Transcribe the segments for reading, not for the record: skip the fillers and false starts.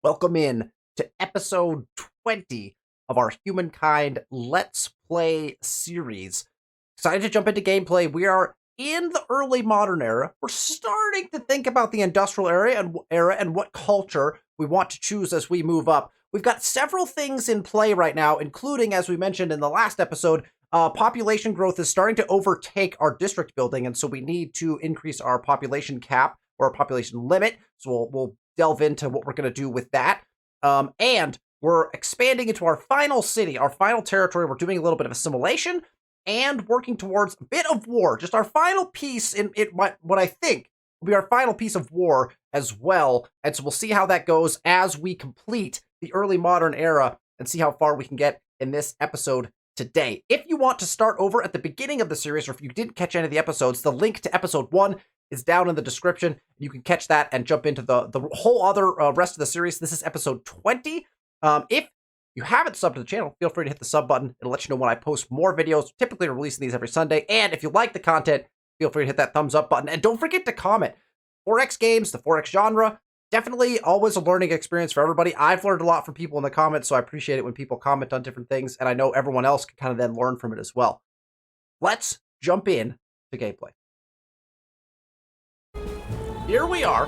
Welcome in to episode 20 of our Humankind Let's Play series. Excited to jump into gameplay. We are in the early modern era. We're starting to think about the industrial era and what culture we want to choose as we move up. We've got several things in play right now, including, as we mentioned in the last episode, population growth is starting to overtake our district building, and so we need to increase our population cap or our population limit. So we'll delve into what we're going to do with that. And we're expanding into our final city, our final territory. We're doing a little bit of assimilation and working towards a bit of war. Just our final piece in what I think will be our final piece of war as well. And so we'll see how that goes as we complete the early modern era and see how far we can get in this episode today. If you want to start over at the beginning of the series, or if you didn't catch any of the episodes, the link to episode 1 is down in the description. You can catch that and jump into the whole other rest of the series. This is episode 20. If you haven't subbed to the channel, feel free to hit the sub button. It'll let you know when I post more videos. Typically releasing these every Sunday. And if you like the content, feel free to hit that thumbs up button. And don't forget to comment. 4X games, the 4X genre, definitely always a learning experience for everybody. I've learned a lot from people in the comments, so I appreciate it when people comment on different things. And I know everyone else can kind of then learn from it as well. Let's jump in to gameplay. Here we are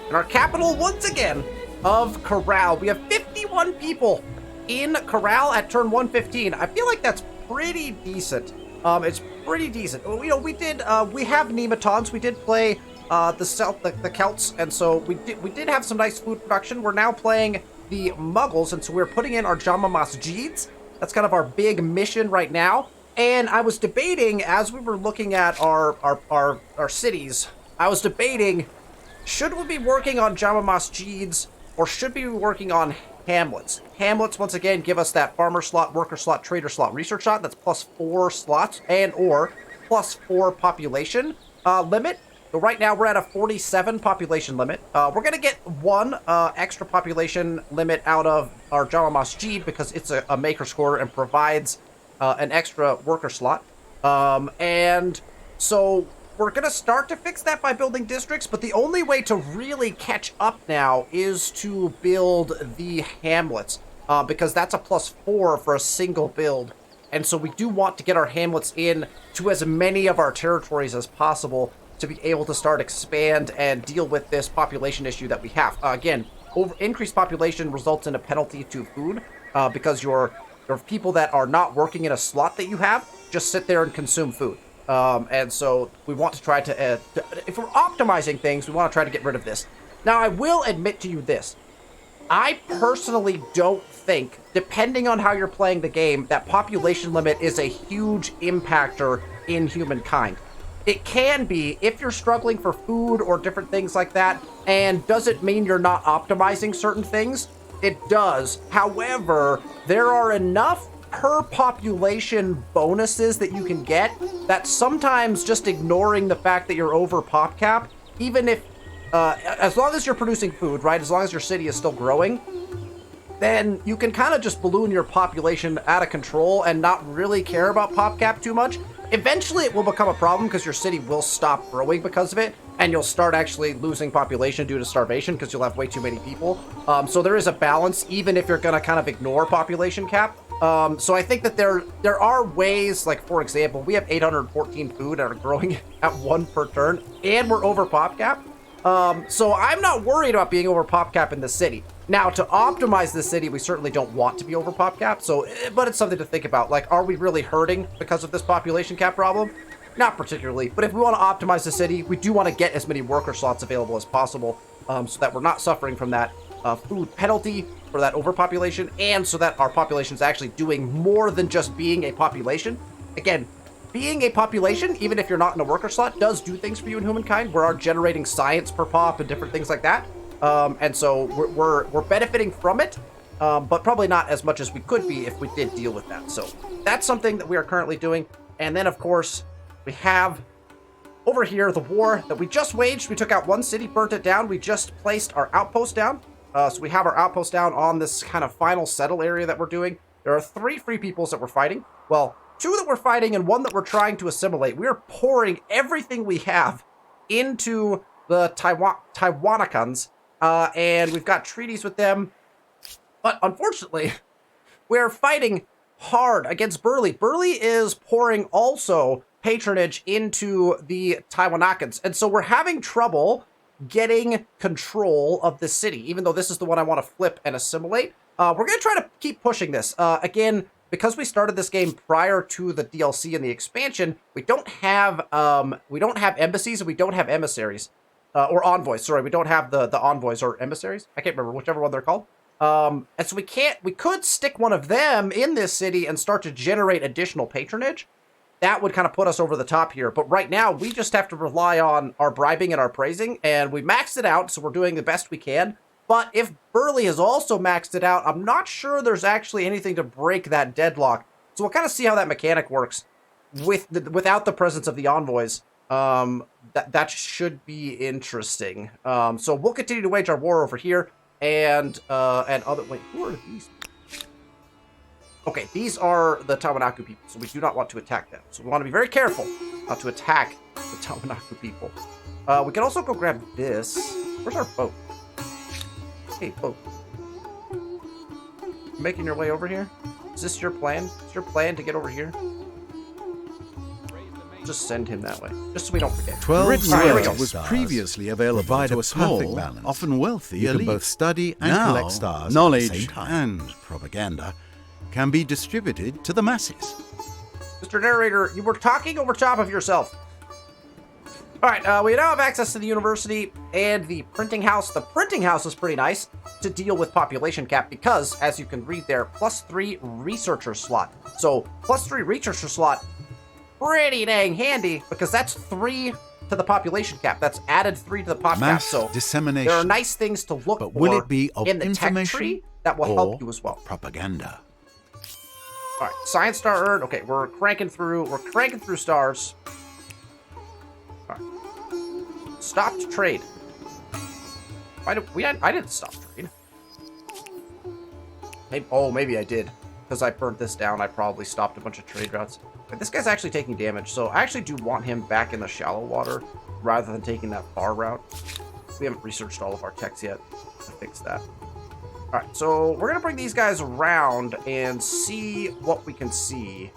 in our capital once again of Corral. We have 51 people in Corral at turn 115. I feel like that's pretty decent. It's pretty decent. You know, we have nematons. We did play the Celts, and so we did have some nice food production. We're now playing the Muggles, and so we're putting in our Jama Masjids. That's kind of our big mission right now. And I was debating as we were looking at our cities. I was debating, should we be working on Jama Masjids or should we be working on hamlets? Hamlets, once again, give us that farmer slot, worker slot, trader slot, research slot. That's plus 4 slots and or plus 4 population limit. So right now we're at a 47 population limit. We're going to get 1 extra population limit out of our Jama Masjid because it's a maker score and provides an extra worker slot. And so we're going to start to fix that by building districts, but the only way to really catch up now is to build the hamlets, because that's a plus 4 for a single build. And so we do want to get our hamlets in to as many of our territories as possible to be able to start expand and deal with this population issue that we have. Again, increased population results in a penalty to food, because your people that are not working in a slot that you have just sit there and consume food. And so we want to try to, if we're optimizing things, we want to try to get rid of this. Now, I will admit to you this. I personally don't think, depending on how you're playing the game, that population limit is a huge impactor in Humankind. It can be if you're struggling for food or different things like that. And does it mean you're not optimizing certain things? It does. However, there are enough per population bonuses that you can get that sometimes just ignoring the fact that you're over pop cap, even if as long as you're producing food, right, as long as your city is still growing, then you can kind of just balloon your population out of control and not really care about pop cap too much. Eventually it will become a problem because your city will stop growing because of it, and you'll start actually losing population due to starvation because you'll have way too many people. So there is a balance, even if you're going to kind of ignore population cap. So I think that there are ways, like, for example, we have 814 food that are growing at 1 per turn, and we're over pop cap. So I'm not worried about being over pop cap in the city. Now, to optimize the city, we certainly don't want to be over pop cap, but it's something to think about. Like, are we really hurting because of this population cap problem? Not particularly, but if we want to optimize the city, we do want to get as many worker slots available as possible, so that we're not suffering from that food penalty for that overpopulation, and so that our population is actually doing more than just being a population. Again, being a population, even if you're not in a worker slot, does do things for you in Humankind. We are generating science per pop and different things like that. And so we're benefiting from it, but probably not as much as we could be if we did deal with that. So that's something that we are currently doing. And then, of course, we have over here the war that we just waged. We took out 1 city, burnt it down. We just placed our outpost down. So we have our outpost down on this kind of final settle area that we're doing. There are 3 free peoples that we're fighting. Well, 2 that we're fighting and 1 that we're trying to assimilate. We are pouring everything we have into the Taiwanicans and we've got treaties with them. But unfortunately, we're fighting hard against Burley. Burley is pouring also patronage into the Taiwanakans, and so we're having trouble getting control of the city, even though this is the one I want to flip and assimilate. We're going to try to keep pushing this. Again, because we started this game prior to the DLC and the expansion, we don't have embassies and we don't have emissaries. Or envoys, sorry. We don't have the envoys or emissaries. I can't remember, whichever one they're called. And so we could stick one of them in this city and start to generate additional patronage. That would kind of put us over the top here. But right now, we just have to rely on our bribing and our praising. And we maxed it out, so we're doing the best we can. But if Burley has also maxed it out, I'm not sure there's actually anything to break that deadlock. So we'll kind of see how that mechanic works without the presence of the envoys. That should be interesting. So we'll continue to wage our war over here. And wait, who are these? Okay, these are the Tawanaku people, so we do not want to attack them. So we want to be very careful not to attack the Tawanaku people. We can also go grab this. Where's our boat? Hey, boat. You making your way over here? Is this your plan? Is your plan to get over here? Just send him that way, just so we don't forget. 12 Right, was previously available to a small, often wealthy You elite. can both study and Now, collect stars at the knowledge same time. and propaganda can be distributed to the masses. Mr. Narrator, you were talking over top of yourself. All right, we now have access to the university and the printing house. The printing house is pretty nice to deal with population cap because, as you can read there, +3 researcher slot. So +3 researcher slot, pretty dang handy because that's 3 to the population cap. That's added 3 to the pop cap. Mass So dissemination. there are nice things to look But for will it be of in the tech information tree that will or help you as well. propaganda? All right, science star earned. Okay, we're cranking through stars. All right. Stopped trade. I didn't stop trade. Maybe I did. Because I burnt this down, I probably stopped a bunch of trade routes. But this guy's actually taking damage, so I actually do want him back in the shallow water rather than taking that far route. We haven't researched all of our techs yet to fix that. Alright, so we're going to bring these guys around and see what we can see.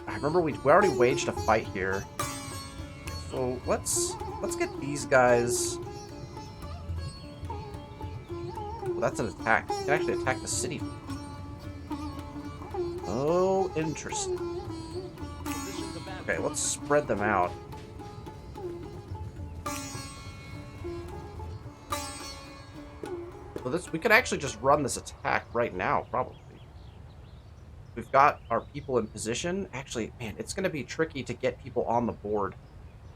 I remember we already waged a fight here. So let's get these guys. Well, that's an attack. You can actually attack the city. Oh, interesting. Okay, let's spread them out. So we could actually just run this attack right now, probably. We've got our people in position. Actually, man, it's going to be tricky to get people on the board.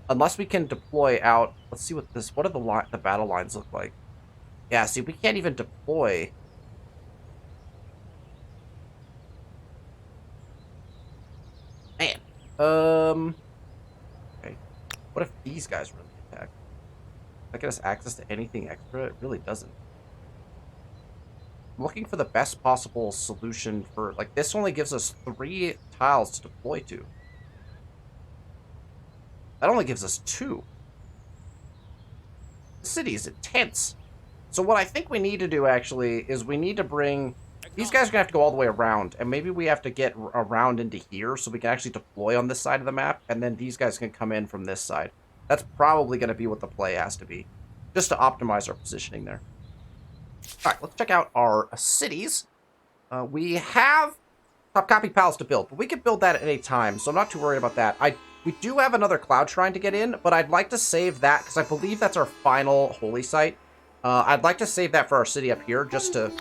Unless we can deploy out. Let's see what do the battle lines look like. Yeah, see, we can't even deploy. Man. Okay. What if these guys run the attack? Does that get us access to anything extra? It really doesn't. I'm looking for the best possible solution for, like, this only gives us 3 tiles to deploy to. That only gives us 2. The city is intense. So what I think we need to do, actually, is we need to bring... These guys are going to have to go all the way around, and maybe we have to get around into here so we can actually deploy on this side of the map, and then these guys can come in from this side. That's probably going to be what the play has to be, just to optimize our positioning there. All right, let's check out our cities. We have top copy palace to build, but we can build that at any time, so I'm not too worried about that. We do have another cloud shrine to get in, but I'd like to save that because I believe that's our final holy site. I'd like to save that for our city up here just to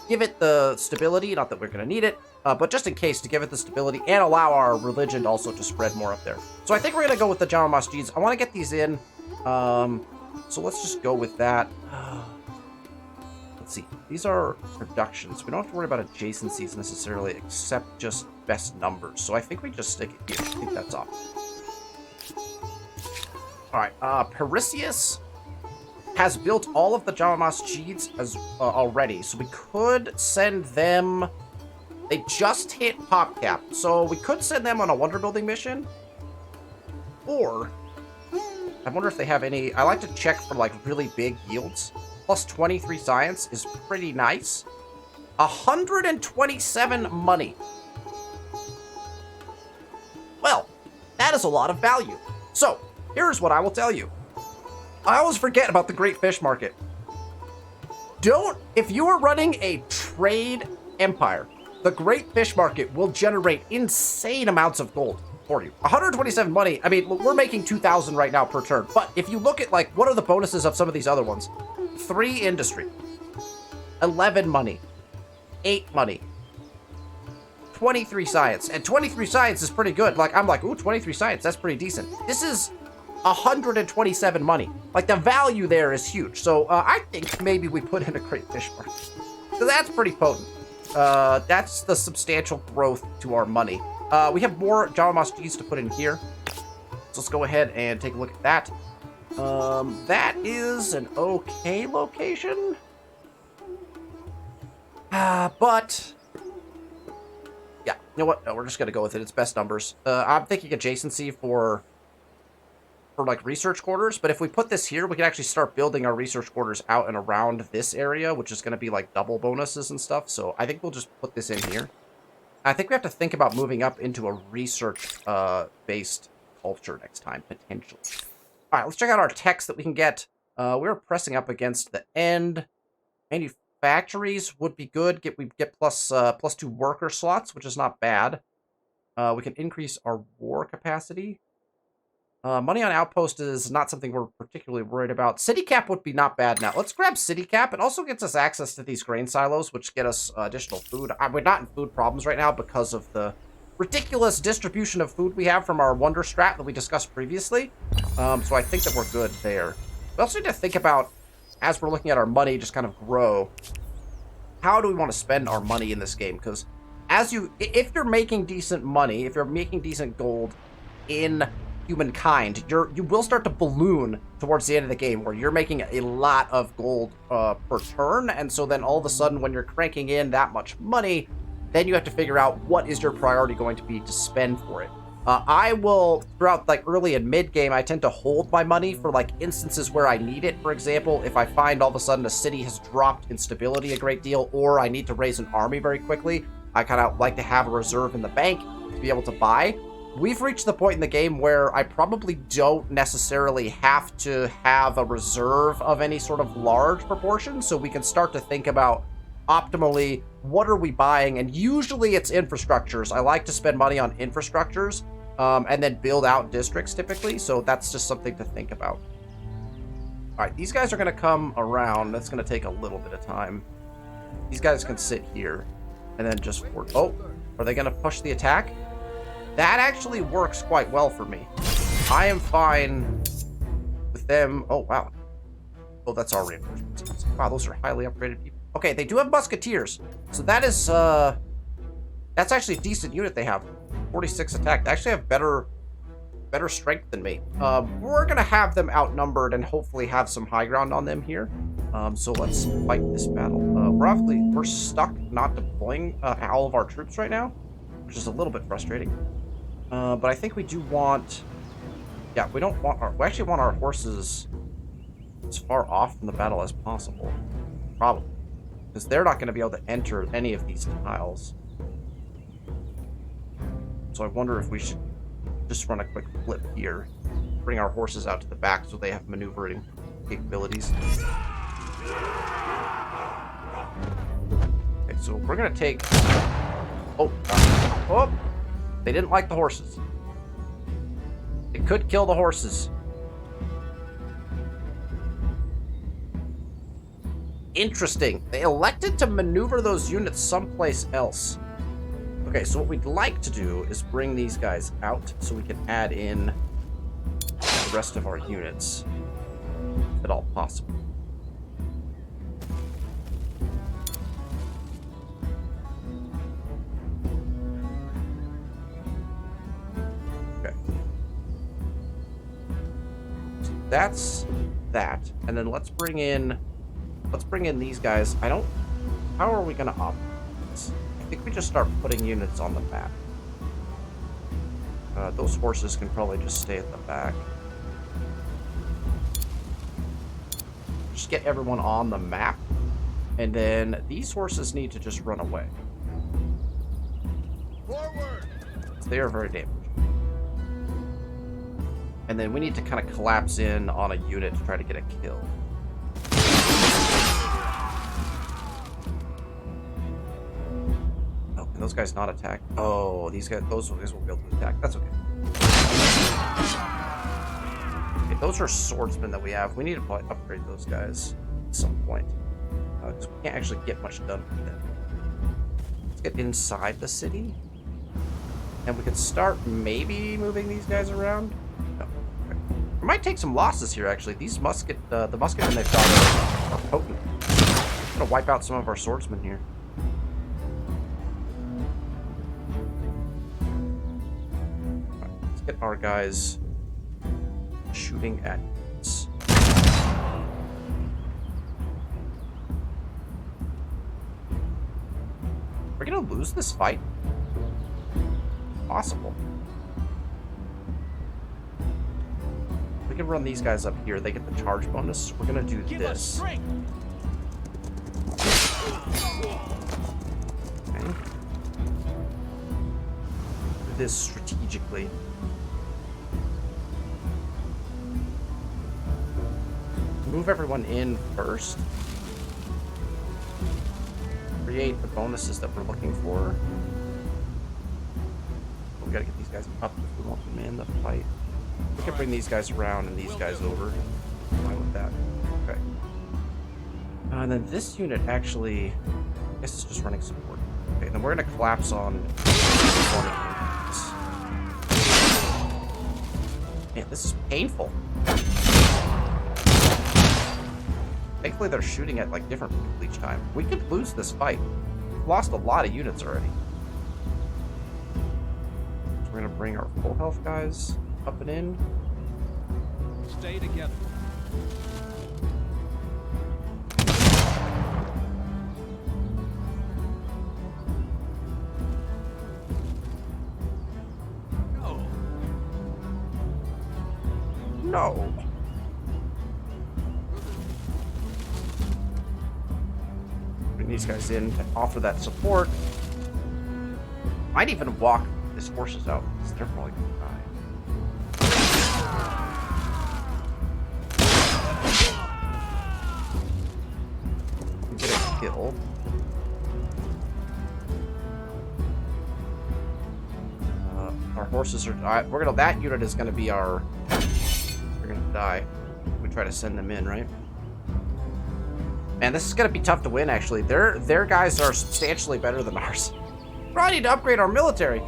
give it the stability, not that we're going to need it, but just in case to give it the stability and allow our religion also to spread more up there. So I think we're going to go with the Jama Masjids. I want to get these in, so let's just go with that. Let's see. These are productions. We don't have to worry about adjacencies necessarily, except just best numbers. So I think we just stick it here. I think that's all. All right. Perisius has built all of the Jama Masjids as already, so we could send them. They just hit pop cap, so we could send them on a wonder building mission. Or I wonder if they have any. I like to check for like really big yields. plus 23 science is pretty nice. 127 money. Well, that is a lot of value. So, here's what I will tell you. I always forget about the Great Fish Market. If you are running a trade empire, the Great Fish Market will generate insane amounts of gold for you. 127 money, I mean, we're making 2,000 right now per turn. But if you look at, like, what are the bonuses of some of these other ones? 3 industry, 11 money, 8 money, 23 science. And 23 science is pretty good. Like, I'm like, ooh, 23 science, that's pretty decent. This is 127 money. Like, the value there is huge. So I think maybe we put in a Great Fish Market. So that's pretty potent. That's the substantial growth to our money. We have more Java Moss G's to put in here. So let's go ahead and take a look at that. That is an okay location. But yeah, you know what? No, we're just gonna go with it. It's best numbers. I'm thinking adjacency for like research quarters, but if we put this here, we can actually start building our research quarters out and around this area, which is going to be like double bonuses and stuff. So I think we'll just put this in here. I think we have to think about moving up into a research based culture next time, potentially. All right, let's check out our techs that we can get. We're pressing up against the end. Manufactories would be good. We get plus 2 worker slots, which is not bad. We can increase our war capacity. Money on outpost is not something we're particularly worried about. City cap would be not bad now. Let's grab city cap. It also gets us access to these grain silos, which get us additional food. We're not in food problems right now because of the ridiculous distribution of food we have from our wonder strat that we discussed previously. So I think that we're good there. We also need to think about, as we're looking at our money just kind of grow, how do we want to spend our money in this game? Because if you're making decent money, if you're making decent gold in Humankind, you will start to balloon towards the end of the game where you're making a lot of gold per turn, and so then all of a sudden when you're cranking in that much money, then you have to figure out what is your priority going to be to spend for it. I will, throughout like early and mid game, I tend to hold my money for like instances where I need it. For example, if I find all of a sudden a city has dropped in stability a great deal, or I need to raise an army very quickly, I kind of like to have a reserve in the bank to be able to buy. We've reached the point in the game where I probably don't necessarily have to have a reserve of any sort of large proportion, so we can start to think about optimally what are we buying, and usually it's infrastructures. I like to spend money on infrastructures and then build out districts typically, so that's just something to think about. All right, these guys are going to come around. That's going to take a little bit of time. These guys can sit here and then just... Oh, are they going to push the attack? That actually works quite well for me. I am fine with them. Oh, wow. Oh, that's our reinforcements. Wow, those are highly upgraded people. Okay, they do have musketeers. So that is, that's actually a decent unit they have. 46 attack. They actually have better strength than me. We're going to have them outnumbered and hopefully have some high ground on them here. So let's fight this battle. We're stuck not deploying all of our troops right now, which is a little bit frustrating. But I think we do want... Yeah, we actually want our horses as far off from the battle as possible. Probably. Because they're not going to be able to enter any of these tiles. So I wonder if we should just run a quick flip here. Bring our horses out to the back so they have maneuvering capabilities. Okay, so we're going to take... Oh, oh! They didn't like the horses. It could kill the horses. Interesting. They elected to maneuver those units someplace else. Okay, so what we'd like to do is bring these guys out so we can add in the rest of our units, if at all possible. That's that. And then let's bring in these guys. How are we gonna operate this? I think we just start putting units on the map. Those horses can probably just stay at the back. just get everyone on the map. And then these horses need to just run away. Forward. They are very damaged. And then we need to kind of collapse in on a unit to try to get a kill. Oh, can those guys not attack? Oh, those guys won't be able to attack. That's okay. Okay, those are swordsmen that we have. We need to probably upgrade those guys at some point. Because we can't actually get much done with them. Let's get inside the city. And we can start maybe moving these guys around. No. Okay. We might take some losses here, actually. These the musketmen they've got are potent. I'm gonna wipe out some of our swordsmen here. Right, let's get our guys shooting at units. We're gonna lose this fight? Possible. We can run these guys up here. They get the charge bonus. We're gonna do this. Okay. Do this strategically. Move everyone in first. Create the bonuses that we're looking for. We gotta get these guys up if we want them in the fight. We can bring these guys around and these guys over. Fine with that. Okay. And then this unit actually, I guess it's just running support. Okay, then we're gonna collapse on one of these. Man, this is painful. Thankfully, they're shooting at like different people each time. We could lose this fight. We've lost a lot of units already. So we're gonna bring our full health guys up and in. Stay together. No. No. Bring these guys in to offer that support. Might even walk his horses out because they're probably gonna die. Get a kill. Our horses are. That unit is gonna be our. We're gonna die. We try to send them in, right? Man, this is gonna be tough to win. Actually, their guys are substantially better than ours. Probably need to upgrade our military.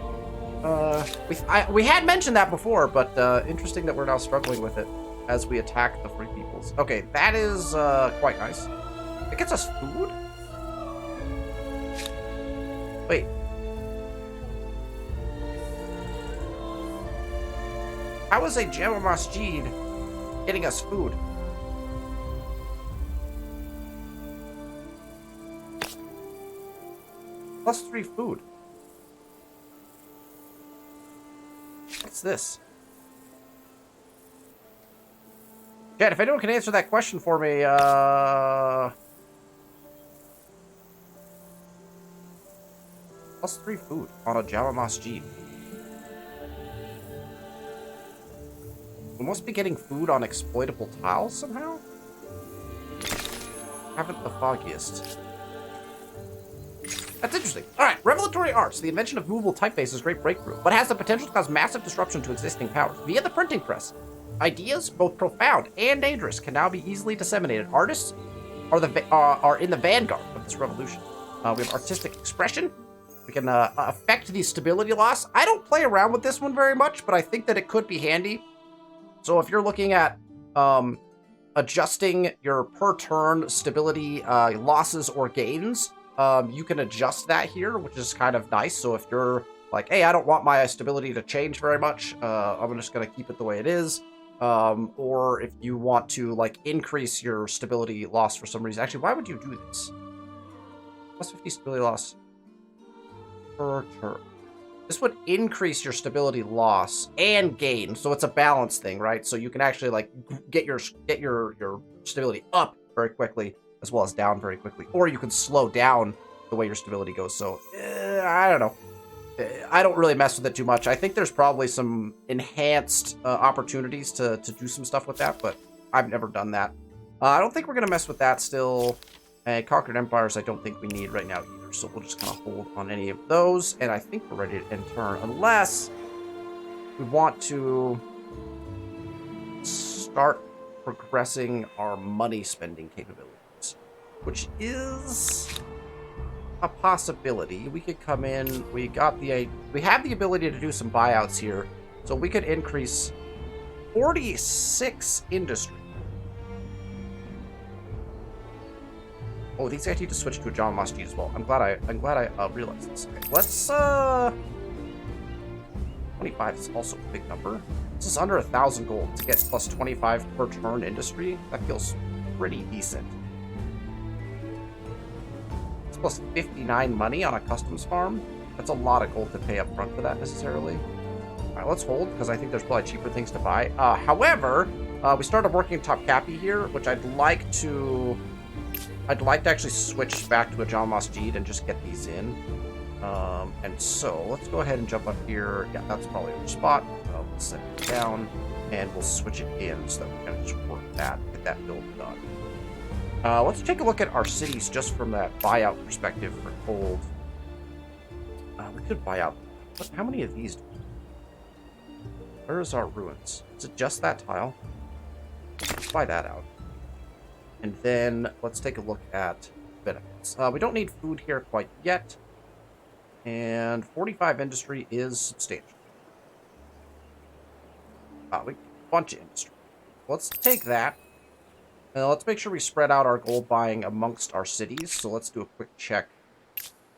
We had mentioned that before, but interesting that we're now struggling with it as we attack the Free Peoples. Okay, that is quite nice. It gets us food? Wait. How is a Jama Masjid getting us food? +3 food. What's this? Chat, if anyone can answer that question for me, +3 food on a Jama Masjid. We must be getting food on exploitable tiles somehow? Haven't the foggiest. That's interesting. All right, revelatory arts. The invention of movable typeface is a great breakthrough, but has the potential to cause massive disruption to existing powers. Via the printing press, ideas, both profound and dangerous, can now be easily disseminated. Artists are in the vanguard of this revolution. We have artistic expression. We can affect the stability loss. I don't play around with this one very much, but I think that it could be handy. So if you're looking at adjusting your per turn stability losses or gains, you can adjust that here, which is kind of nice. So if you're like, hey, I don't want my stability to change very much, I'm just going to keep it the way it is. Or if you want to like increase your stability loss for some reason. Actually, why would you do this? +50 stability loss per turn. This would increase your stability loss and gain, so it's a balance thing, right? So you can actually like get your stability up very quickly, as well as down very quickly. Or you can slow down the way your stability goes. So, I don't know. I don't really mess with it too much. I think there's probably some enhanced opportunities to do some stuff with that, but I've never done that. I don't think we're going to mess with that still. Conquered Empires I don't think we need right now either, so we'll just kind of hold on any of those, and I think we're ready to end turn, unless we want to start progressing our money spending capabilities, which is a possibility. We could come in, we have the ability to do some buyouts here, so we could increase 46 industry. Oh, these guys need to switch to a John Masjid as well. I'm glad I realized this. Okay, let's 25 is also a big number. This is under 1,000 gold to get plus 25 per turn industry. That feels pretty decent. It's plus 59 money on a customs farm. That's a lot of gold to pay up front for that necessarily. All right, let's hold because I think there's probably cheaper things to buy. However, we started working top cappy here, which I'd like to actually switch back to a Jama Masjid and just get these in. And so let's go ahead and jump up here. Yeah, that's probably a good spot. We'll set it down and we'll switch it in so that we can just work that, get that build done. Let's take a look at our cities just from that buyout perspective for gold. We could buy out. How many of these do we need? Where is our ruins? Is it just that tile? Let's buy that out. And then let's take a look at benefits. We don't need food here quite yet. And 45 industry is substantial. We bunch of industry. Let's take that. And let's make sure we spread out our gold buying amongst our cities. So let's do a quick check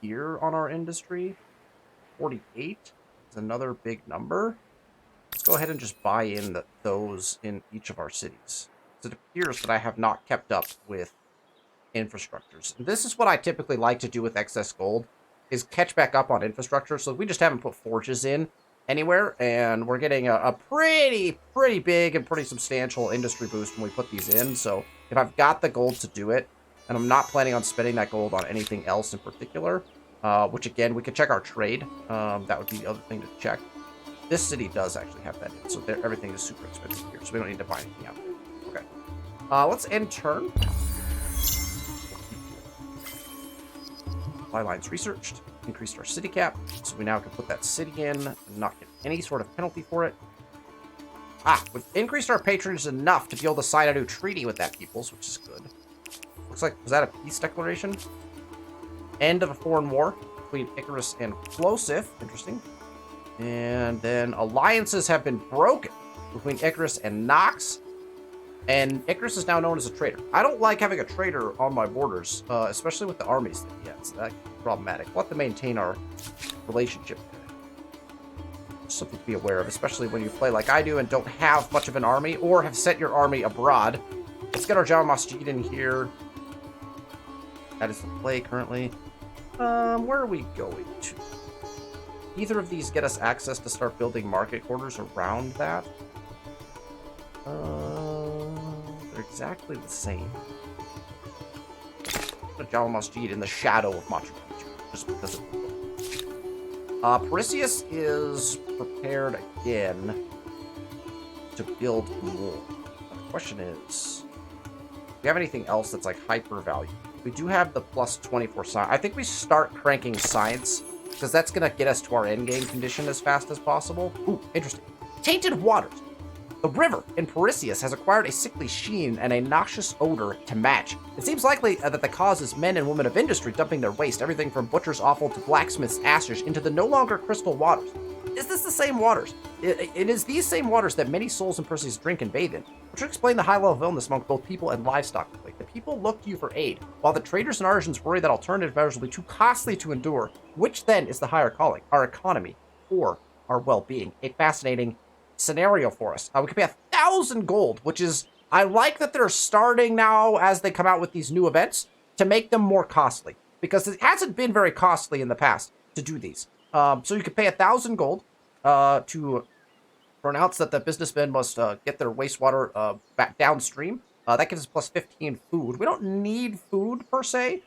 here on our industry. 48 is another big number. Let's go ahead and just buy in those in each of our cities. It appears that I have not kept up with infrastructures. And this is what I typically like to do with excess gold, is catch back up on infrastructure. So we just haven't put forges in anywhere, and we're getting a pretty big and pretty substantial industry boost when we put these in. So if I've got the gold to do it, and I'm not planning on spending that gold on anything else in particular, which again, we could check our trade. That would be the other thing to check. This city does actually have that in, so everything is super expensive here, so we don't need to buy anything out. Okay. Let's end turn. Supply lines researched. Increased our city cap, so we now can put that city in and not get any sort of penalty for it. We've increased our patronage enough to be able to sign a new treaty with that peoples, which is good. Looks like, was that a peace declaration? End of a foreign war between Icarus and Plosif. Interesting. And then alliances have been broken between Icarus and Nox. And Icarus is now known as a traitor. I don't like having a traitor on my borders, especially with the armies that he has. That's problematic. We'll have to maintain our relationship there. Something to be aware of, especially when you play like I do and don't have much of an army, or have sent your army abroad. Let's get our Jama Masjid in here. That is the play currently. Where are we going to? Either of these get us access to start building market quarters around that. They're exactly the same. The Jama Masjid in the shadow of Machu Picchu, just because of the book. Perseus is prepared again to build more. The question is, do we have anything else that's like hyper value? We do have the plus 24 science. I think we start cranking science, because that's going to get us to our endgame condition as fast as possible. Ooh, interesting. Tainted waters. The river in Perseus has acquired a sickly sheen and a noxious odor to match. It seems likely that the cause is men and women of industry dumping their waste, everything from butcher's offal to blacksmith's ashes, into the no longer crystal waters. Is this the same waters? It is these same waters that many souls in Perseus drink and bathe in, which would explain the high level of illness among both people and livestock. Like, the people look to you for aid, while the traders and artisans worry that alternative measures will be too costly to endure. Which then is the higher calling? Our economy or our well-being? A fascinating scenario for us. We could pay 1,000 gold, which is, I like that they're starting now as they come out with these new events to make them more costly, because it hasn't been very costly in the past to do these. So you could pay 1,000 gold to pronounce that the businessmen must get their wastewater back downstream. That gives us plus 15 food. We don't need food, per se.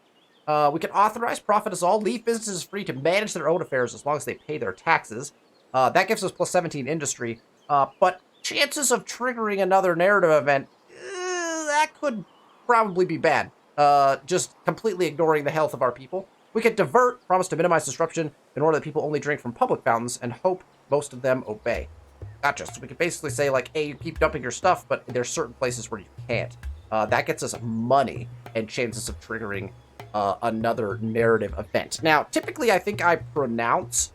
We can authorize profit as all. Leave businesses free to manage their own affairs as long as they pay their taxes. That gives us plus 17 industry. But chances of triggering another narrative event, that could probably be bad. Just completely ignoring the health of our people. We could divert, promise to minimize disruption in order that people only drink from public fountains, and hope most of them obey. Gotcha. So we could basically say, like, hey, you keep dumping your stuff, but there's certain places where you can't. That gets us money and chances of triggering another narrative event. Now, typically, I think I pronounce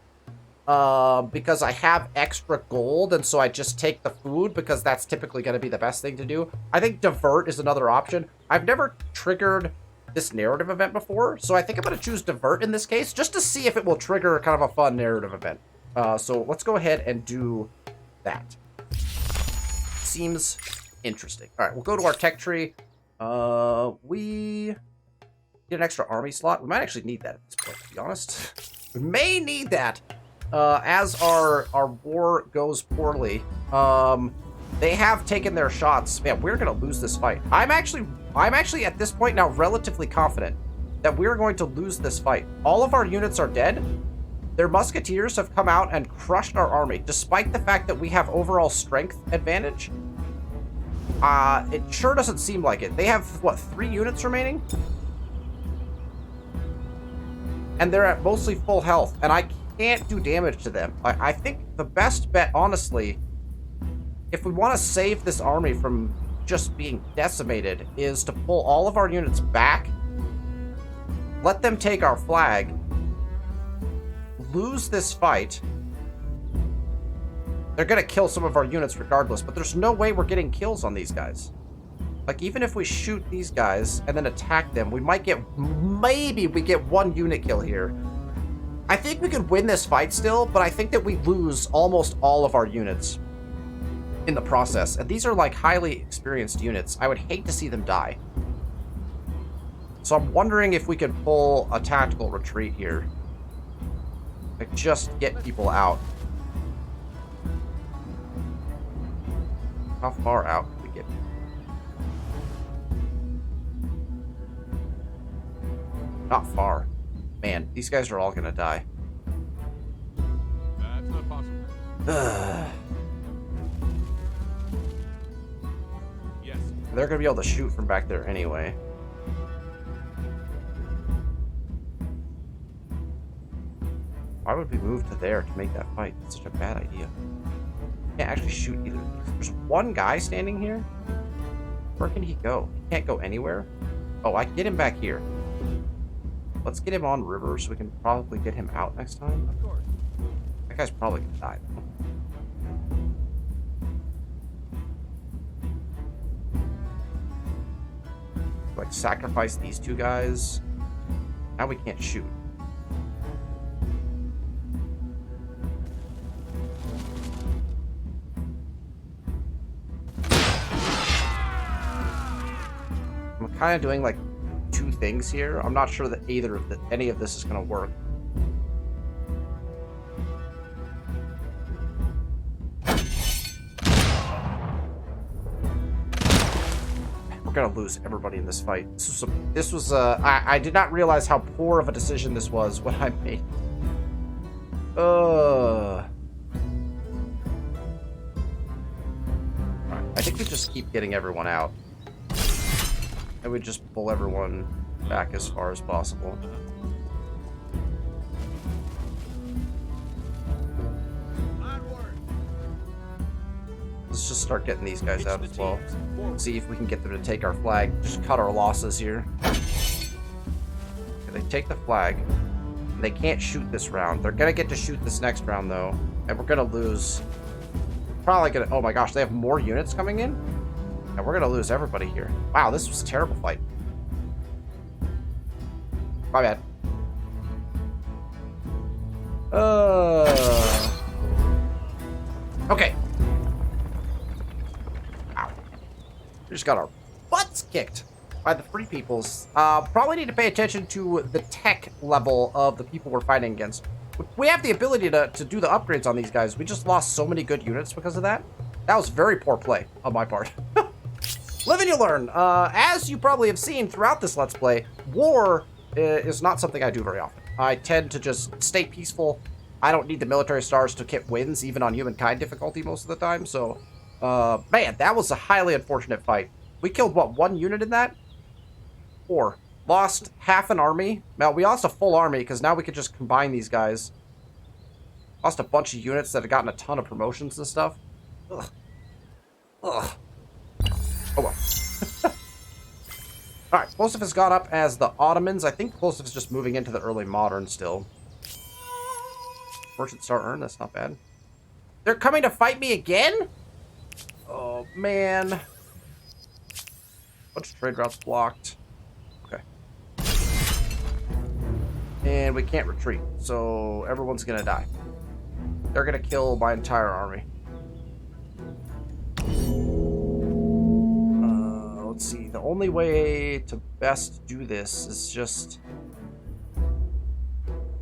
because I have extra gold, and so I just take the food because that's typically going to be the best thing to do. I think divert is another option. I've never triggered this narrative event before, so I think I'm going to choose divert in this case, just to see if it will trigger kind of a fun narrative event. So let's go ahead and do that. Seems interesting. All right, we'll go to our tech tree. We get an extra army slot. We might actually need that at this point, to be honest. We may need that as our war goes poorly. They have taken their shots. Man, we're gonna lose this fight. I'm actually at this point now relatively confident that we're going to lose this fight. All of our units are dead. Their musketeers have come out and crushed our army, despite the fact that we have overall strength advantage. It sure doesn't seem like it. They have, what, 3 units remaining? And they're at mostly full health, and I can't do damage to them. I think the best bet, honestly, if we want to save this army from just being decimated, is to pull all of our units back, let them take our flag, lose this fight. They're gonna kill some of our units regardless, but there's no way we're getting kills on these guys. Like, even if we shoot these guys and then attack them, we might get, maybe we get 1 unit kill here. I think we could win this fight still, but I think that we lose almost all of our units in the process. And these are, like, highly experienced units. I would hate to see them die. So I'm wondering if we could pull a tactical retreat here. Like, just get people out. How far out can we get? Not far. Man, these guys are all gonna die. That's not possible. Yes. They're gonna be able to shoot from back there anyway. Why would we move to there to make that fight? That's such a bad idea. Can't actually shoot either of these. There's one guy standing here. Where can he go? He can't go anywhere. Oh, I can get him back here. Let's get him on river so we can probably get him out next time. Of course. That guy's probably gonna die, though. Like, sacrifice these 2 guys. Now we can't shoot. I'm kind of doing, like, 2 things here. I'm not sure that any of this is going to work. We're going to lose everybody in this fight. I did not realize how poor of a decision this was when I made it. Alright, I think we just keep getting everyone out. And we just pull everyone back as far as possible. Let's just start getting these guys out as well. See if we can get them to take our flag. Just cut our losses here. Okay, they take the flag. They can't shoot this round. They're gonna get to shoot this next round though. And we're gonna lose. Probably gonna, oh my gosh, they have more units coming in? And we're gonna lose everybody here. Wow, this was a terrible fight. My bad. Okay. Wow. We just got our butts kicked by the Free Peoples. Probably need to pay attention to the tech level of the people we're fighting against. We have the ability to do the upgrades on these guys. We just lost so many good units because of that. That was very poor play on my part. Live and you learn. As you probably have seen throughout this Let's Play, war is not something I do very often. I tend to just stay peaceful. I don't need the military stars to get wins, even on Humankind difficulty most of the time. So, man, that was a highly unfortunate fight. We killed, what, 1 unit in that? 4. Lost half an army. Now, we lost a full army because now we could just combine these guys. Lost a bunch of units that had gotten a ton of promotions and stuff. Ugh. Ugh. Oh well. Alright, explosive has gone up as the Ottomans. I think explosive is just moving into the early modern still. Merchant Star Earn, that's not bad. They're coming to fight me again? Oh, man. Bunch of trade routes blocked. Okay. And we can't retreat, so everyone's gonna die. They're gonna kill my entire army. Let's see. The only way to best do this is just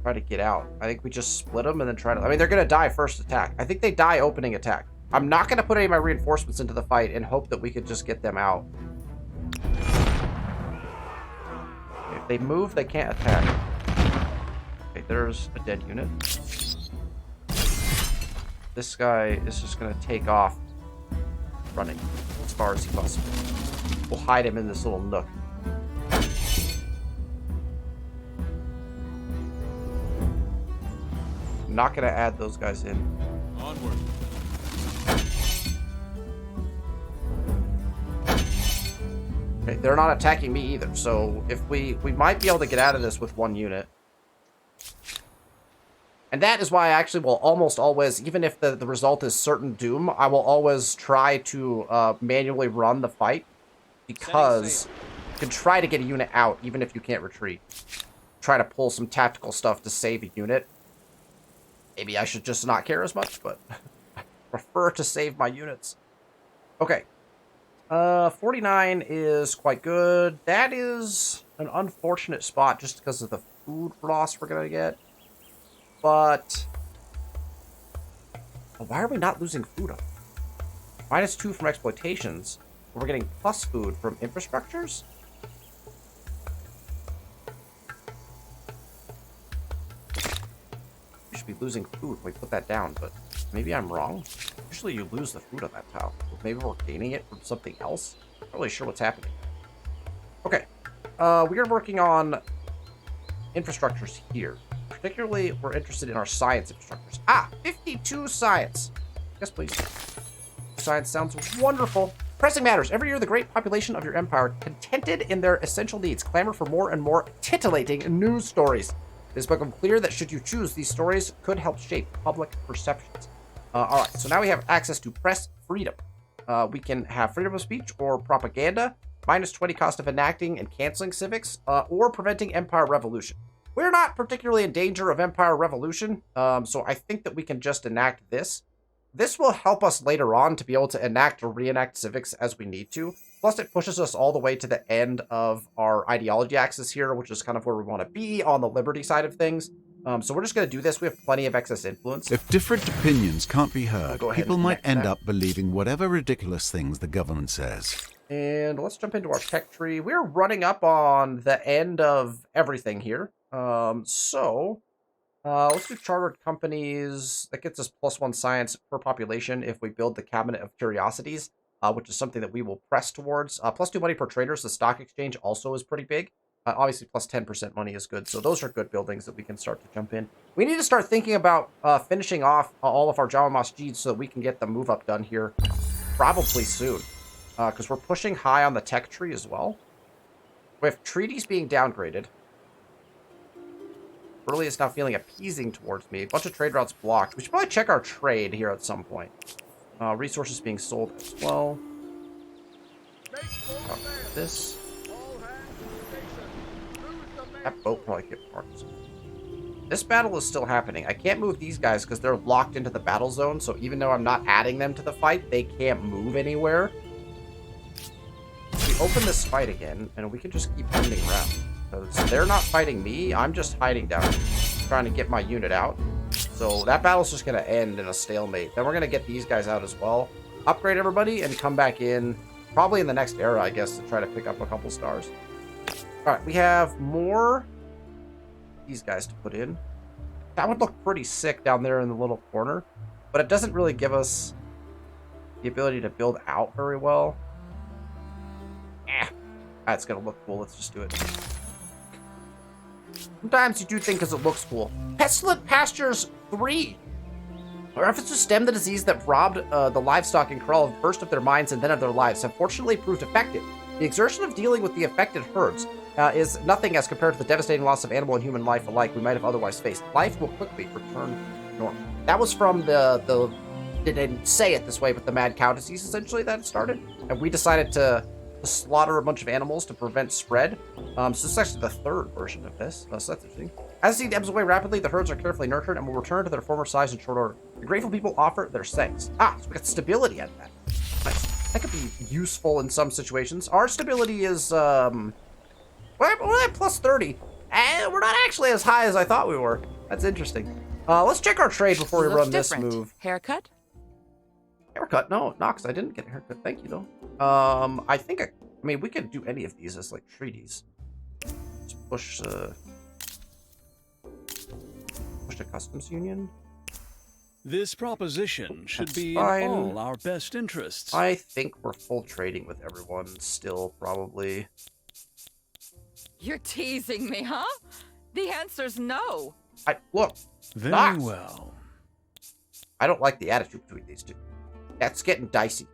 try to get out. I think we just split them and then try to... I mean, they're gonna die first attack. I think they die opening attack. I'm not gonna put any of my reinforcements into the fight and hope that we could just get them out. If they move, they can't attack. Okay, there's a dead unit. This guy is just going to take off running as far as he possibly. We'll hide him in this little nook. I'm not going to add those guys in. Onward. Okay, they're not attacking me either, so if we might be able to get out of this with 1 unit. And that is why I actually will almost always, even if the result is certain doom, I will always try to manually run the fight. Because you can try to get a unit out, even if you can't retreat. Try to pull some tactical stuff to save a unit. Maybe I should just not care as much, but I prefer to save my units. Okay. 49 is quite good. That is an unfortunate spot just because of the food loss we're going to get. But why are we not losing food up? -2 from exploitations. We're getting plus food from infrastructures? We should be losing food when we put that down, but maybe I'm wrong. Usually you lose the food on that tile. Maybe we're gaining it from something else? Not really sure what's happening. Okay. We are working on infrastructures here. Particularly, we're interested in our science infrastructures. 52 science. Yes, please. Science sounds wonderful. Pressing matters. Every year, the great population of your empire, contented in their essential needs, clamor for more and more titillating news stories. It has become clear that should you choose, these stories could help shape public perceptions. All right, so now we have access to press freedom. We can have freedom of speech or propaganda, -20 cost of enacting and canceling civics, or preventing empire revolution. We're not particularly in danger of empire revolution, so I think that we can just enact this. This will help us later on to be able to enact or reenact civics as we need to. Plus, it pushes us all the way to the end of our ideology axis here, which is kind of where we want to be on the liberty side of things. So we're just going to do this. We have plenty of excess influence. If different opinions can't be heard, Go ahead people and might connect end that. up believing whatever ridiculous things the government says. And let's jump into our tech tree. We're running up on the end of everything here. Let's do chartered companies. That gets us +1 science per population if we build the cabinet of curiosities, which is something that we will press towards. +2 money per traders. The stock exchange also is pretty big. Obviously, +10% money is good. So those are good buildings that we can start to jump in. We need to start thinking about finishing off all of our Java Masjid so that we can get the move up done here probably soon. Because we're pushing high on the tech tree as well. With treaties being downgraded. Burley is now feeling appeasing towards me. A bunch of trade routes blocked. We should probably check our trade here at some point. Resources being sold as well. This. That boat probably get parked. This battle is still happening. I can't move these guys because they're locked into the battle zone. So even though I'm not adding them to the fight, they can't move anywhere. We open this fight again, and we can just keep ending around. Because they're not fighting me. I'm just hiding down, trying to get my unit out. So that battle's just going to end in a stalemate. Then we're going to get these guys out as well. Upgrade everybody and come back in probably in the next era, I guess, to try to pick up a couple stars. All right, we have more these guys to put in. That would look pretty sick down there in the little corner, but it doesn't really give us the ability to build out very well. That's gonna look cool. Let's just do it. Sometimes you do think because it looks cool. Pestilent Pastures 3. Our efforts to stem the disease that robbed the livestock in Corral first of their minds and then of their lives have fortunately proved effective. The exertion of dealing with the affected herds is nothing as compared to the devastating loss of animal and human life alike we might have otherwise faced. Life will quickly return to normal. That was from the they didn't say it this way, but the mad cow disease essentially that it started. And we decided to slaughter a bunch of animals to prevent spread. So this is actually the third version of this. So that's interesting. As the seed ebbs away rapidly, the herds are carefully nurtured and will return to their former size in short order. The grateful people offer their thanks. So we got stability out of that. Nice. That could be useful in some situations. Our stability is, we're at plus 30. And we're not actually as high as I thought we were. That's interesting. Let's check our trade before we run this move. Haircut? Haircut? No, Nox, I didn't get a haircut. Thank you, though. I think, I mean, we could do any of these as, like, treaties. Let's push the customs union. This proposition should That's be fine. in all our best interests. I think we're full trading with everyone still, probably. You're teasing me, huh? The answer's no. Look. Very Nox. well. I don't like the attitude between these two. That's getting dicey.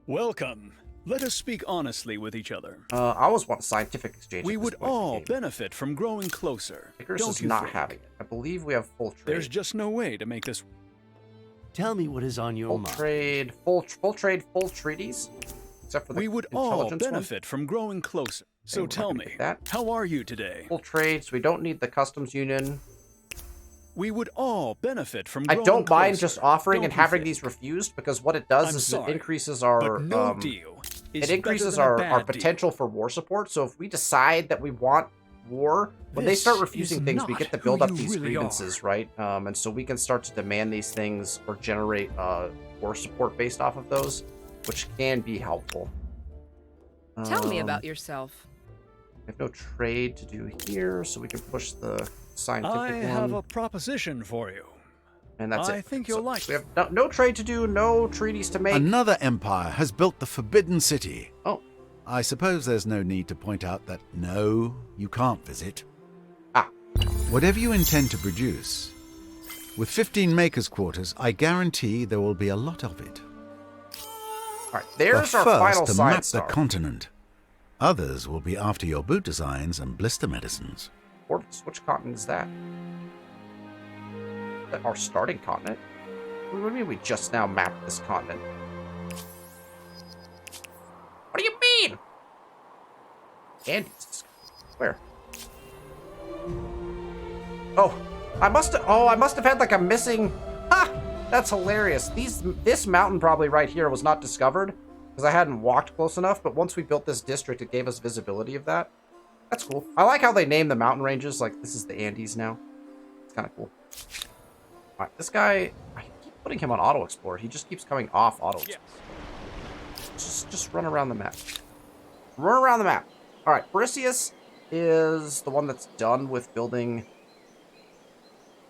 Welcome. Let us speak honestly with each other. I always want a scientific exchange. We at this would point in the all game. benefit from growing closer. Icarus Don't is you not think? having it. I believe we have full trade. There's just no way to make this. Tell me what is on your full mind. trade, full trade, full treaties. Except for the We would all intelligence one. benefit from growing closer. So we're not tell gonna me, get that. how are you today? Full trade, so we don't need the customs union. We would all benefit from I growing don't mind closer. just offering Don't and you having think? these refused, because what it does I'm is sorry, it increases our But no deal is it increases better than a our bad deal. potential for war support. So if we decide that we want war, when they This start refusing is things, we not get to who build up you these really grievances, right? And so we can start to demand these things or generate war support based off of those, which can be helpful. Tell me about yourself. We have no trade to do here, so we can push the scientific I one. have a proposition for you. And that's I it. think you'll like We have no trade to do, no treaties to make. Another empire has built the Forbidden City. Oh. I suppose there's no need to point out that no, you can't visit. Whatever you intend to produce, with 15 makers' quarters, I guarantee there will be a lot of it. All right, there's but our first, final to science map star. the continent. Others will be after your boot designs and blister medicines. Orbis, which continent is that? Is that our starting continent? What do you mean we just now mapped this continent? What do you mean? Andes. Where? Oh, I must have had like a missing. Ha! That's hilarious. This mountain probably right here was not discovered because I hadn't walked close enough. But once we built this district, it gave us visibility of that. That's cool. I like how they name the mountain ranges. Like this is the Andes now. It's kind of cool. All right, this guy. I keep putting him on auto explore. He just keeps coming off auto explore. Just run around the map. Run around the map. All right, Perseus is the one that's done with building.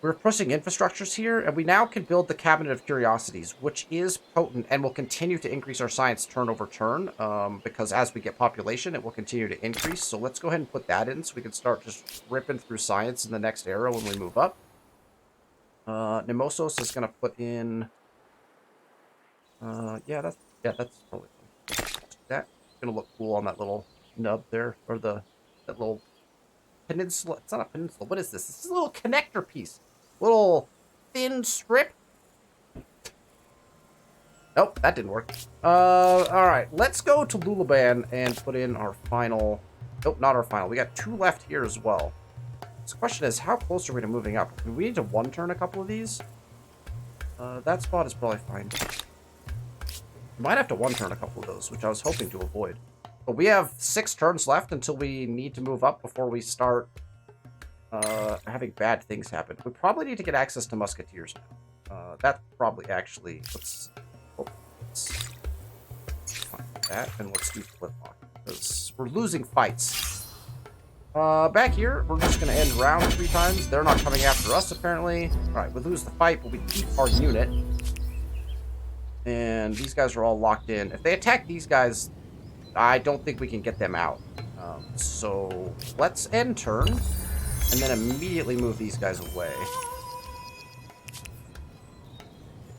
We're pushing infrastructures here, and we now can build the Cabinet of Curiosities, which is potent and will continue to increase our science turn over turn, because as we get population, it will continue to increase. So let's go ahead and put that in so we can start just ripping through science in the next era when we move up. Nemosos is going to put in... yeah, that's totally fine. That's going to look cool on that little nub there, or that little peninsula. It's not a peninsula. What is this? This is a little connector piece. Little thin strip. Nope, that didn't work. All right, let's go to Lulaban and put in our final. Nope, not our final. We got 2 left here as well. So the question is, how close are we to moving up? Do we need to one turn a couple of these? That spot is probably fine. We might have to one turn a couple of those, which I was hoping to avoid. But we have 6 turns left until we need to move up before we start having bad things happen. We probably need to get access to musketeers now. That's probably actually... Let's fine. that, and let's do flintlock, because we're losing fights. Back here, we're just going to end round 3 times. They're not coming after us, apparently. Alright, we lose the fight, but we keep our unit. And these guys are all locked in. If they attack these guys, I don't think we can get them out. So let's end turn, and then immediately move these guys away.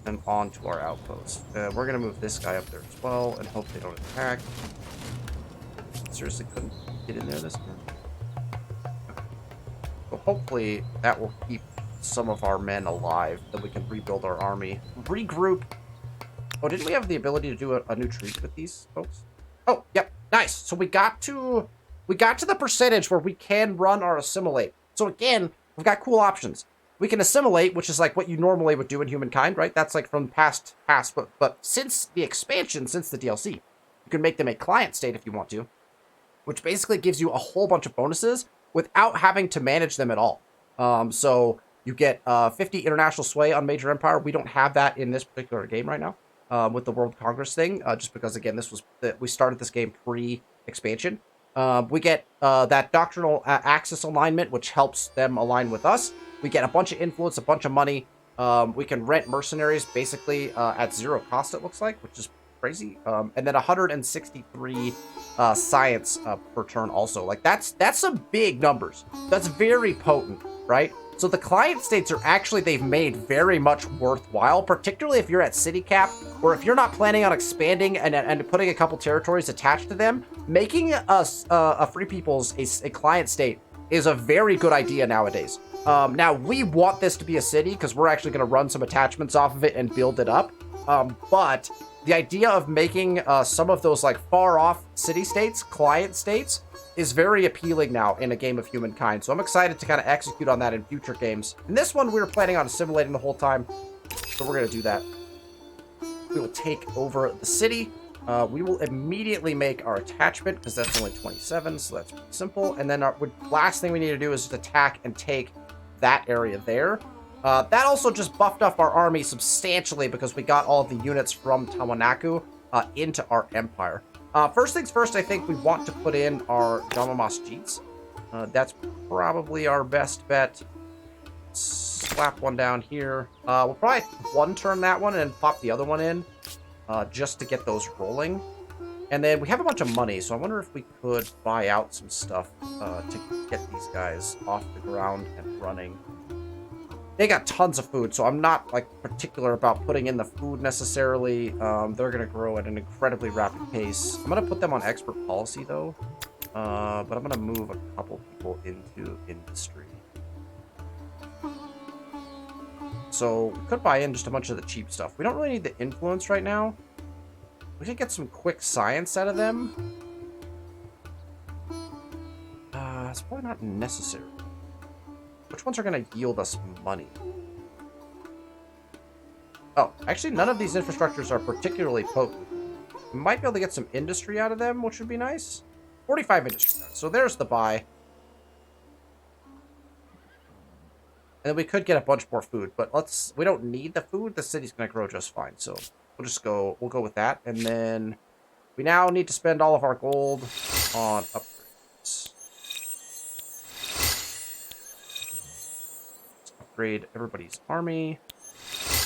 And on to our outpost. We're going to move this guy up there as well, and hope they don't attack. Seriously couldn't get in there this time. So hopefully that will keep some of our men alive, that we can rebuild our army. Regroup. Oh, didn't we have the ability to do a new treaty with these folks? Oh, yep. Nice. So we got to the percentage where we can run our assimilate. So again, we've got cool options. We can assimilate, which is like what you normally would do in Humankind, right? That's like from past, but since the expansion, since the DLC, you can make them a client state if you want to, which basically gives you a whole bunch of bonuses without having to manage them at all. So you get 50 international sway on Major Empire. We don't have that in this particular game right now with the World Congress thing, just because, again, we started this game pre-expansion. We get that doctrinal axis alignment, which helps them align with us. We get a bunch of influence, a bunch of money. We can rent mercenaries basically at 0 cost, it looks like, which is crazy. And then 163 science per turn also. Like, that's some big numbers. That's very potent, right? So the client states are actually, they've made very much worthwhile, particularly if you're at city cap, or if you're not planning on expanding and putting a couple territories attached to them. Making us a Free People's a client state is a very good idea nowadays. Now, we want this to be a city because we're actually going to run some attachments off of it and build it up. But the idea of making some of those like far off city-states, client states, is very appealing now in a game of Humankind. So I'm excited to kind of execute on that in future games. In this one, we were planning on assimilating the whole time, so we're going to do that. We will take over the city. We will immediately make our attachment because that's only 27, so that's pretty simple. And then our last thing we need to do is just attack and take that area there. That also just buffed up our army substantially because we got all of the units from Tawanaku into our empire. First things first, I think we want to put in our Yamamas Jeets. That's probably our best bet. Slap one down here. We'll probably one turn that one and then pop the other one in just to get those rolling. And then we have a bunch of money, so I wonder if we could buy out some stuff to get these guys off the ground and running. They got tons of food, so I'm not like particular about putting in the food necessarily. They're going to grow at an incredibly rapid pace. I'm going to put them on expert policy though, but I'm going to move a couple people into industry. So we could buy in just a bunch of the cheap stuff. We don't really need the influence right now. We could get some quick science out of them. It's probably not necessary. Which ones are going to yield us money? Oh, actually, none of these infrastructures are particularly potent. We might be able to get some industry out of them, which would be nice. 45 industry. So there's the buy. And then we could get a bunch more food, but we don't need the food. The city's going to grow just fine. So we'll go with that. And then we now need to spend all of our gold on upgrades. Upgrade everybody's army.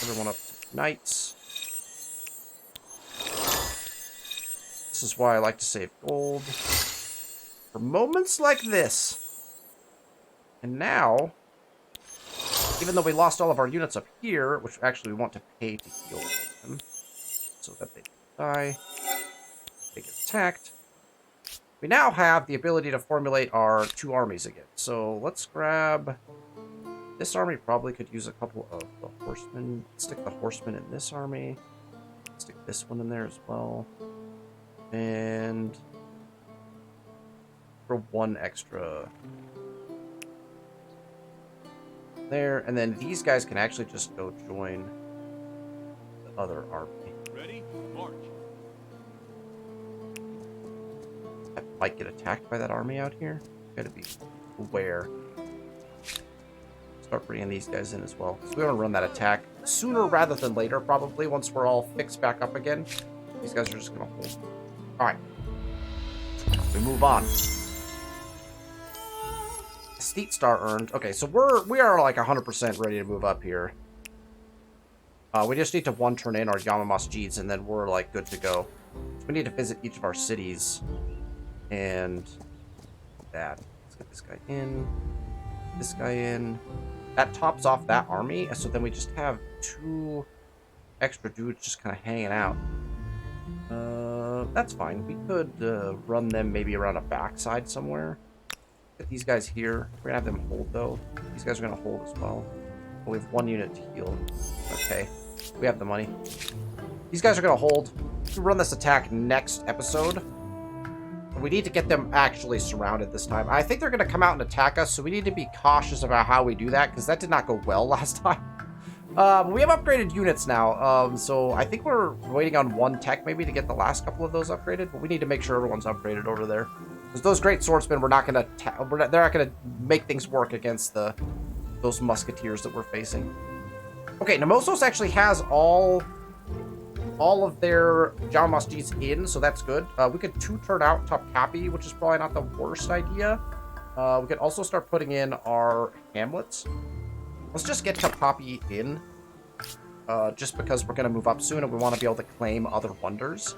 Everyone up to knights. This is why I like to save gold for moments like this. And now, even though we lost all of our units up here, which actually we want to pay to heal them so that they don't die, they get attacked. We now have the ability to formulate our 2 armies again. So let's grab... This army probably could use a couple of the horsemen. Stick the horsemen in this army. Stick this one in there as well. And for 1 extra there. And then these guys can actually just go join the other army. Ready? March. I might get attacked by that army out here. Gotta be aware. Start bringing these guys in as well. So we want to run that attack sooner rather than later, probably, once we're all fixed back up again. These guys are just going to hold. Alright. We move on. Steet star earned. Okay, so we are like 100% ready to move up here. We just need to one turn in our Yamamasjids and then we're like good to go. So we need to visit each of our cities. And that. Let's get this guy in. This guy in. That tops off that army. So then we just have 2 extra dudes just kind of hanging out. That's fine. We could run them maybe around a backside somewhere. Get these guys here. We're gonna have them hold though. These guys are gonna hold as well. But we have 1 unit to heal. Okay. We have the money. These guys are gonna hold. We'll run this attack next episode. We need to get them actually surrounded this time. I think they're gonna come out and attack us, so we need to be cautious about how we do that, because that did not go well last time. We have upgraded units now, so I think we're waiting on 1 tech maybe to get the last couple of those upgraded, but we need to make sure everyone's upgraded over there. Because those great swordsmen, they're not gonna make things work against those musketeers that we're facing. Okay, Nemosos actually has all of their Jamamasjids in, so that's good. We could 2-turn out Topkapi, which is probably not the worst idea. We could also start putting in our hamlets. Let's just get Topkapi in, just because we're going to move up soon and we want to be able to claim other wonders.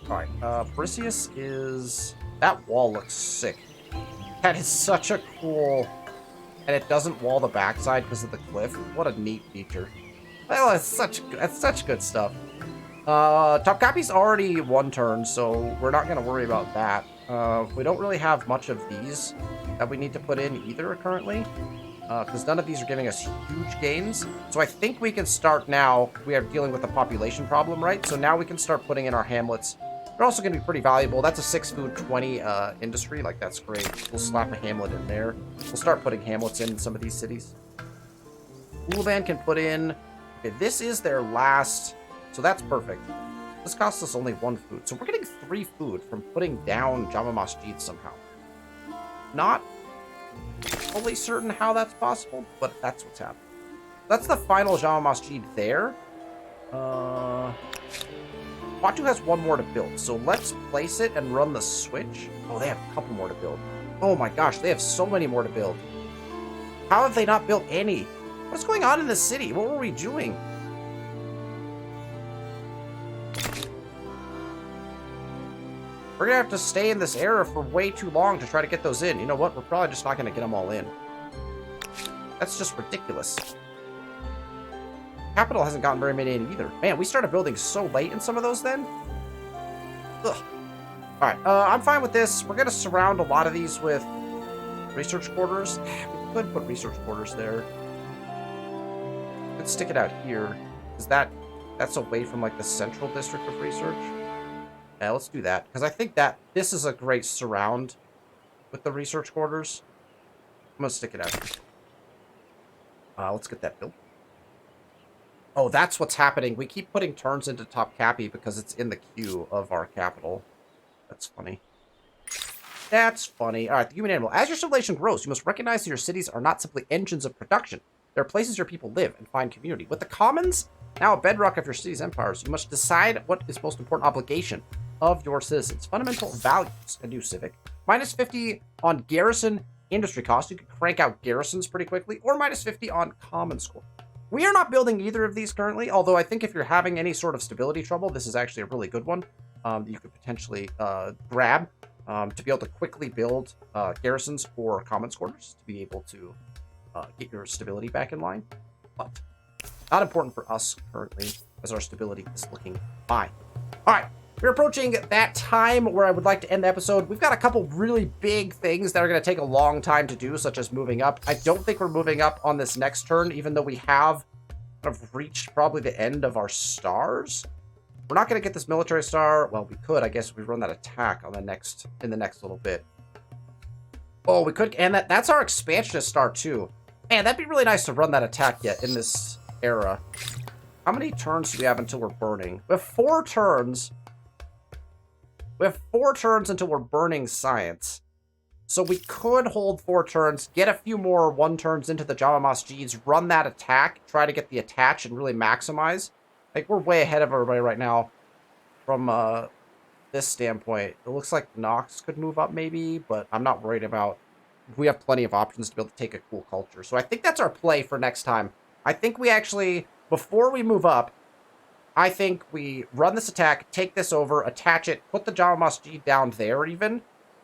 Alright, Briseus is... That wall looks sick. That is such a cool... And it doesn't wall the backside because of the cliff. What a neat feature. Well, that's such good stuff. Topkapi's already 1 turn, so we're not going to worry about that. We don't really have much of these that we need to put in either currently. Because none of these are giving us huge gains. So I think we can start now. We are dealing with a population problem, right? So now we can start putting in our hamlets. They're also going to be pretty valuable. That's a 6 food, 20 industry. Like, that's great. We'll slap a hamlet in there. We'll start putting hamlets in some of these cities. Ulaban can put in... Okay, this is their last... So that's perfect. This costs us only 1 food. So we're getting 3 food from putting down Jamamasjid somehow. Not fully certain how that's possible, but that's what's happening. That's the final Jamamasjid there. Batu has 1 more to build, so let's place it and run the switch. Oh, they have a couple more to build. Oh my gosh, they have so many more to build. How have they not built any? What's going on in the city? What were we doing? We're gonna have to stay in this era for way too long to try to get those in. You know what? We're probably just not gonna get them all in. That's just ridiculous. Capital hasn't gotten very many in either. Man, we started building so late in some of those then. Ugh. Alright, I'm fine with this. We're gonna surround a lot of these with research quarters. We could put research quarters there. Let's stick it out here. Is that's away from like the central district of research? Yeah, let's do that. Because I think that this is a great surround with the research quarters. I'm gonna stick it out here. Let's get that built. Oh, that's what's happening. We keep putting turns into Topkapi because it's in the queue of our capital. That's funny. That's funny. All right, the human animal. As your civilization grows, you must recognize that your cities are not simply engines of production. They're places your people live and find community. With the commons now a bedrock of your city's empires, you must decide what is most important obligation of your citizens. Fundamental values. A new civic. -50 on garrison industry cost. You can crank out garrisons pretty quickly. Or -50 on common score. We are not building either of these currently, although I think if you're having any sort of stability trouble, this is actually a really good one that you could potentially grab to be able to quickly build garrisons or common quarters to be able to get your stability back in line. But not important for us currently, as our stability is looking fine. All right, we're approaching that time where I would like to end the episode. We've got a couple really big things that are going to take a long time to do, such as moving up. I don't think we're moving up on this next turn, even though we have kind of reached probably the end of our stars. We're not going to get this military star. Well, we could, I guess, if we run that attack on in the next little bit. Oh, we could, and that's our expansionist star too. Man, that'd be really nice to run that attack yet in this era. How many turns do we have until we're burning? We have 4 turns. We have 4 turns until we're burning science. So we could hold 4 turns, get a few more 1 turns into the Jamamasjids, run that attack, try to get the attach and really maximize. Like, we're way ahead of everybody right now from this standpoint, it looks like Nox could move up maybe, but I'm not worried about... We have plenty of options to be able to take a cool culture. So I think that's our play for next time. I think we actually, before we move up, I think we run this attack, take this over, attach it, put the Jama Masjid down there even,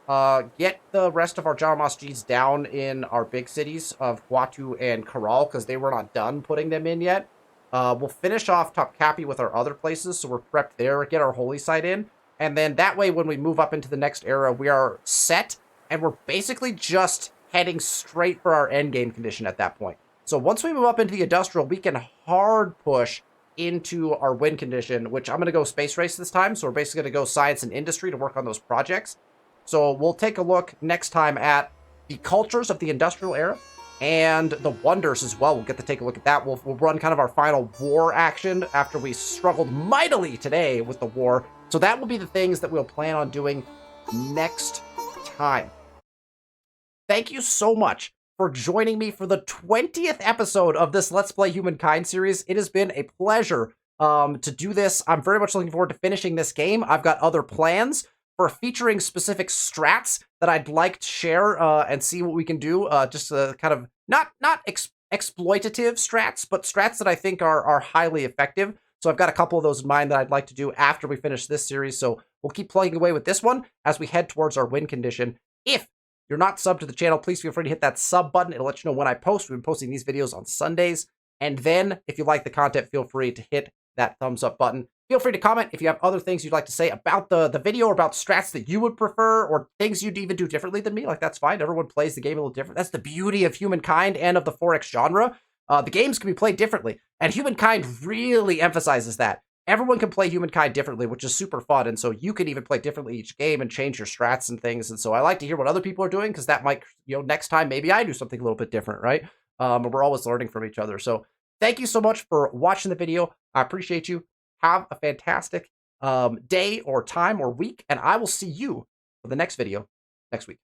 get the rest of our Jama Masjids down in our big cities of Huatu and Karal, because they were not done putting them in yet. We'll finish off Topkapi with our other places, so we're prepped there, get our holy site in, and then that way when we move up into the next era, we are set, and we're basically just heading straight for our endgame condition at that point. So once we move up into the industrial, we can hard push into our win condition, which I'm going to go space race this time. So we're basically going to go science and industry to work on those projects. So we'll take a look next time at the cultures of the industrial era and the wonders as well. We'll get to take a look at that. We'll run kind of our final war action after we struggled mightily today with the war. So that will be the things that we'll plan on doing next time. Thank you so much for joining me for the 20th episode of this Let's Play Humankind series. It has been a pleasure to do this. I'm very much looking forward to finishing this game. I've got other plans for featuring specific strats that I'd like to share and see what we can do. Just kind of not exploitative strats, but strats that I think are highly effective. So I've got a couple of those in mind that I'd like to do after we finish this series. So we'll keep plugging away with this one as we head towards our win condition. If you're not subbed to the channel, please feel free to hit that sub button. It'll let you know when I post. We've been posting these videos on Sundays. And then, if you like the content, feel free to hit that thumbs up button. Feel free to comment if you have other things you'd like to say about the video or about strats that you would prefer or things you'd even do differently than me. Like, that's fine. Everyone plays the game a little different. That's the beauty of Humankind and of the 4X genre. The games can be played differently. And Humankind really emphasizes that. Everyone can play Humankind differently, which is super fun, and so you can even play differently each game and change your strats and things, and so I like to hear what other people are doing, because that might, next time maybe I do something a little bit different, right? But we're always learning from each other, so thank you so much for watching the video. I appreciate you. Have a fantastic day or time or week, and I will see you for the next video next week.